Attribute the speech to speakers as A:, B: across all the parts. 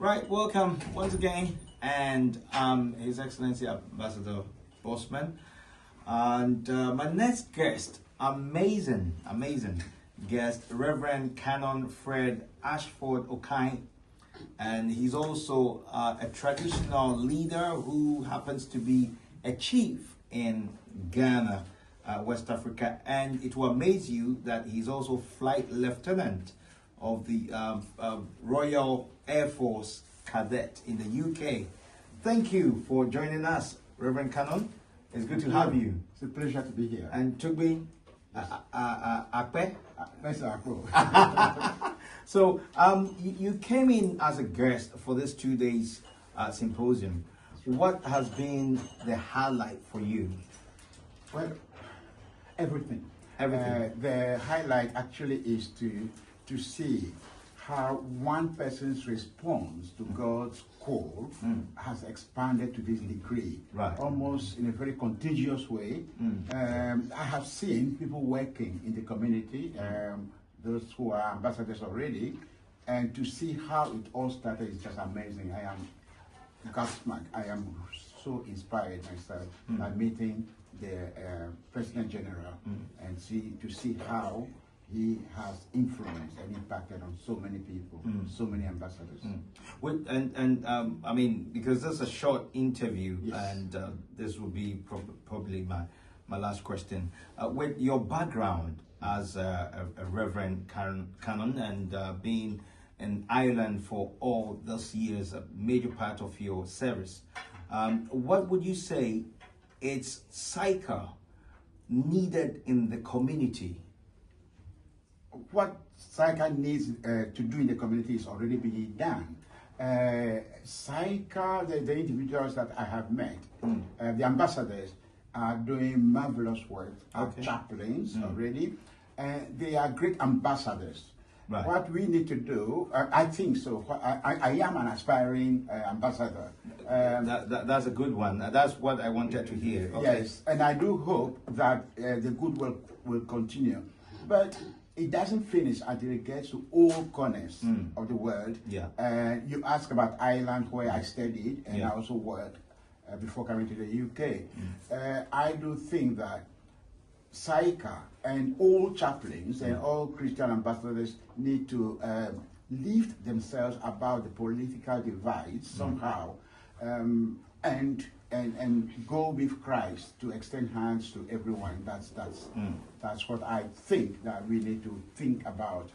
A: Right, welcome once again, and His Excellency Ambassador Bosman, and my next guest, amazing guest, Reverend Canon Fred Ashford Okai, and he's also a traditional leader who happens to be a chief in Ghana, West Africa, and it will amaze you that he's also flight lieutenant of the Royal Air Force Cadet in the UK. Thank you for joining us, Reverend Canon. It's good to have you.
B: It's a pleasure to be here.
A: And Tugbi Akpe. So you came in as a guest for this 2 days symposium. What has been the highlight for you?
B: Well, everything. The highlight actually is to see how one person's response to God's call has expanded to this degree,
A: right,
B: almost in a very contagious way. I have seen people working in the community, those who are ambassadors already, and to see how it all started is just amazing. I am gobsmacked. I am so inspired myself by meeting the President General and to see how he has influenced and impacted on so many people, so many ambassadors.
A: I mean, because this is a short interview,
B: yes,
A: and this will be probably my last question. With your background as a Reverend Canon and being in Ireland for all those years, a major part of your service, what would you say is CICA needed in the community?
B: What CICA needs to do in the community is already being done. CICA, the individuals that I have met, the ambassadors, are doing marvelous work, are chaplains already, and they are great ambassadors. Right. What we need to do, I think so. I am an aspiring ambassador.
A: That's a good one. That's what I wanted to hear. Okay.
B: Yes, and I do hope that the good work will continue. But it doesn't finish until it gets to all corners of the world.
A: Yeah.
B: You ask about Ireland, where I studied, and I also worked before coming to the UK. I do think that CICA and all chaplains and all Christian ambassadors need to lift themselves above the political divides somehow, and go with Christ to extend hands to everyone. That's what I think that we need to think about.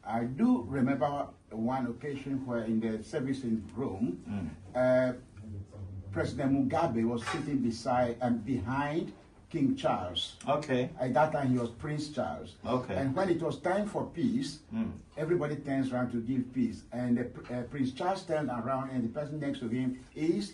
B: I do remember one occasion where in the service in Rome, President Mugabe was sitting beside and behind King Charles.
A: Okay.
B: At that time, he was Prince Charles.
A: Okay.
B: And when it was time for peace, everybody turns around to give peace. And Prince Charles turned around, and the person next to him is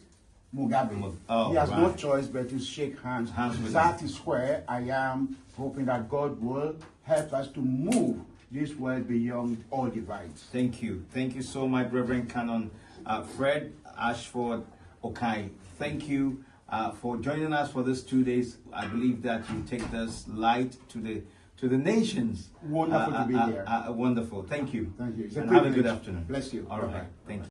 B: Mugabe.
A: Oh,
B: he has
A: right.
B: no choice but to shake hands. That is where I am hoping that God will help us to move this world beyond all divides.
A: Thank you. Thank you so much, Reverend Canon Fred Ashford Okai. Thank you for joining us for this 2 days. I believe that you take this light to the nations.
B: Wonderful to be here.
A: Wonderful. Thank you.
B: Thank you.
A: And have a good afternoon.
B: Bless you.
A: All right. Thank you.